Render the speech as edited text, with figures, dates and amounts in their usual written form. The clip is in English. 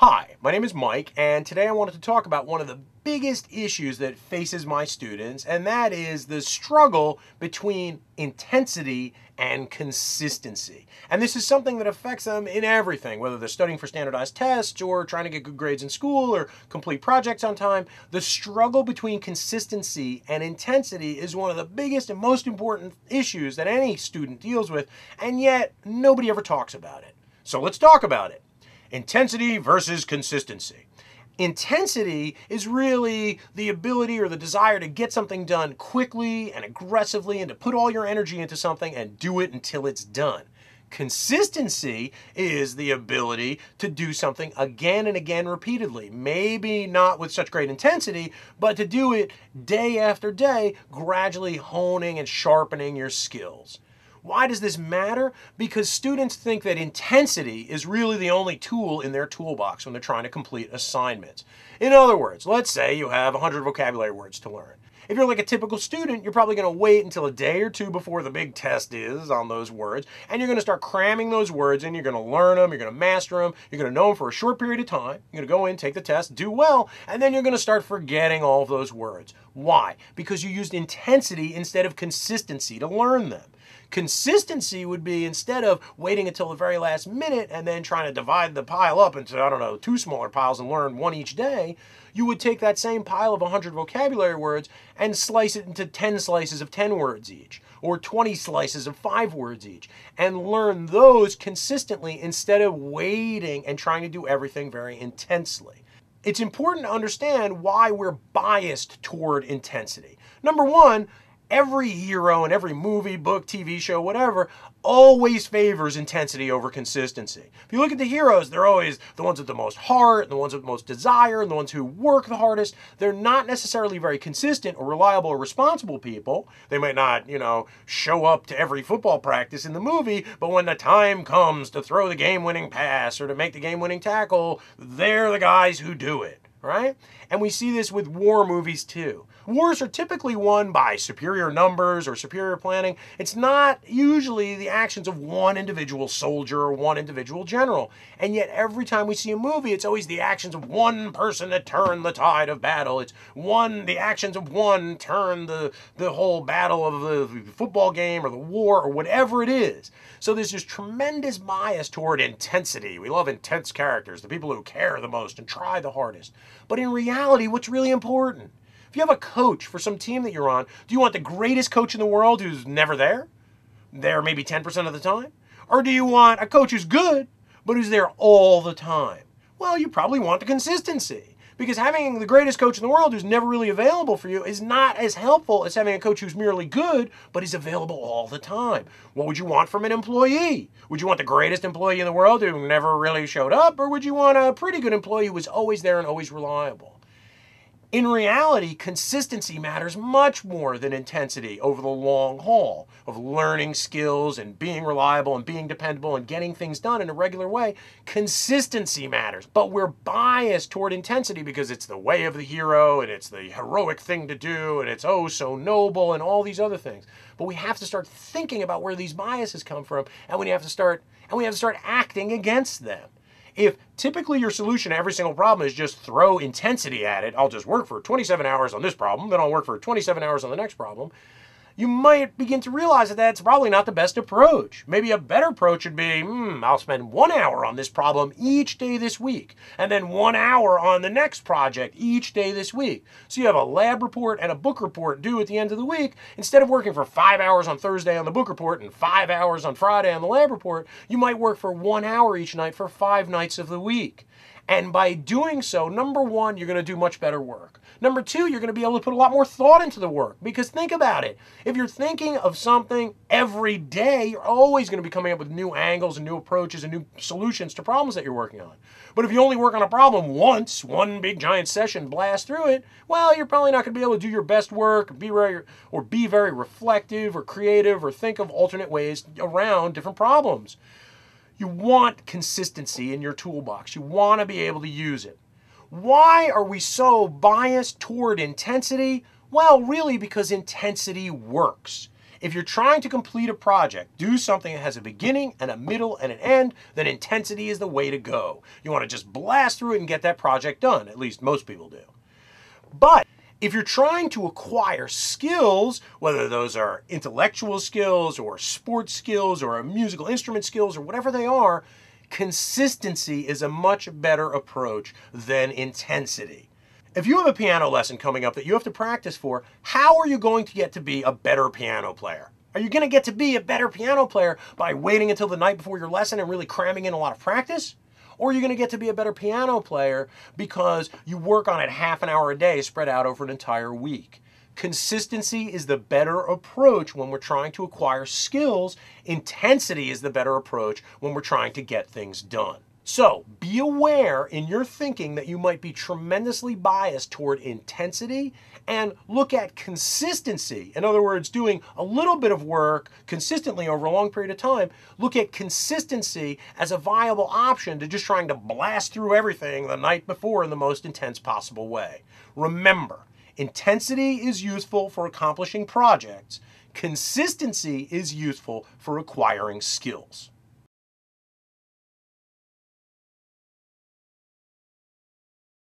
Hi, my name is Mike, and today I wanted to talk about one of the biggest issues that faces my students, and that is the struggle between intensity and consistency. And this is something that affects them in everything, whether they're studying for standardized tests or trying to get good grades in school or complete projects on time. The struggle between consistency and intensity is one of the biggest and most important issues that any student deals with, and yet nobody ever talks about it. So let's talk about it. Intensity versus consistency. Intensity is really the ability or the desire to get something done quickly and aggressively and to put all your energy into something and do it until it's done. Consistency is the ability to do something again and again repeatedly. Maybe not with such great intensity, but to do it day after day, gradually honing and sharpening your skills. Why does this matter? Because students think that intensity is really the only tool in their toolbox when they're trying to complete assignments. In other words, let's say you have 100 vocabulary words to learn. If you're like a typical student, you're probably going to wait until a day or two before the big test is on those words, and you're going to start cramming those words in. You're going to learn them, you're going to master them, you're going to know them for a short period of time. You're going to go in, take the test, do well, and then you're going to start forgetting all of those words. Why? Because you used intensity instead of consistency to learn them. Consistency would be, instead of waiting until the very last minute and then trying to divide the pile up into, 2 smaller piles and learn one each day, you would take that same pile of 100 vocabulary words and slice it into 10 slices of 10 words each, or 20 slices of 5 words each, and learn those consistently instead of waiting and trying to do everything very intensely. It's important to understand why we're biased toward intensity. Number one, every hero in every movie, book, TV show, whatever, always favors intensity over consistency. If you look at the heroes, they're always the ones with the most heart, the ones with the most desire, and the ones who work the hardest. They're not necessarily very consistent or reliable or responsible people. They might not, show up to every football practice in the movie, but when the time comes to throw the game-winning pass or to make the game-winning tackle, they're the guys who do it. Right? And we see this with war movies too. Wars are typically won by superior numbers or superior planning. It's not usually the actions of one individual soldier or one individual general. And yet every time we see a movie, it's always the actions of one person that turn the tide of battle. It's the actions of one turn the whole battle of the football game or the war or whatever it is. So there's this tremendous bias toward intensity. We love intense characters, the people who care the most and try the hardest. But in reality, what's really important? If you have a coach for some team that you're on, do you want the greatest coach in the world who's never there? There maybe 10% of the time? Or do you want a coach who's good, but who's there all the time? Well, you probably want the consistency. Because having the greatest coach in the world who's never really available for you is not as helpful as having a coach who's merely good, but is available all the time. What would you want from an employee? Would you want the greatest employee in the world who never really showed up, or would you want a pretty good employee who was always there and always reliable? In reality, consistency matters much more than intensity over the long haul of learning skills and being reliable and being dependable and getting things done in a regular way. Consistency matters, but we're biased toward intensity because it's the way of the hero and it's the heroic thing to do and it's oh so noble and all these other things. But we have to start thinking about where these biases come from, and we have to start acting against them. If typically your solution to every single problem is just throw intensity at it, I'll just work for 27 hours on this problem, then I'll work for 27 hours on the next problem, you might begin to realize that that's probably not the best approach. Maybe a better approach would be, I'll spend 1 hour on this problem each day this week, and then 1 hour on the next project each day this week. So you have a lab report and a book report due at the end of the week. Instead of working for 5 hours on Thursday on the book report and 5 hours on Friday on the lab report, you might work for 1 hour each night for 5 nights of the week. And by doing so, number one, you're going to do much better work. Number two, you're going to be able to put a lot more thought into the work. Because think about it. If you're thinking of something every day, you're always going to be coming up with new angles and new approaches and new solutions to problems that you're working on. But if you only work on a problem once, one big giant session, blast through it, well, you're probably not going to be able to do your best work, be very reflective or creative or think of alternate ways around different problems. You want consistency in your toolbox. You want to be able to use it. Why are we so biased toward intensity? Well, really because intensity works. If you're trying to complete a project, do something that has a beginning and a middle and an end, then intensity is the way to go. You want to just blast through it and get that project done. At least most people do. But if you're trying to acquire skills, whether those are intellectual skills or sports skills or musical instrument skills or whatever they are, consistency is a much better approach than intensity. If you have a piano lesson coming up that you have to practice for, how are you going to get to be a better piano player? Are you going to get to be a better piano player by waiting until the night before your lesson and really cramming in a lot of practice? Or are you going to get to be a better piano player because you work on it half an hour a day spread out over an entire week? Consistency is the better approach when we're trying to acquire skills. Intensity is the better approach when we're trying to get things done. So be aware in your thinking that you might be tremendously biased toward intensity, and look at consistency. In other words, doing a little bit of work consistently over a long period of time. Look at consistency as a viable option to just trying to blast through everything the night before in the most intense possible way. Remember, intensity is useful for accomplishing projects. Consistency is useful for acquiring skills.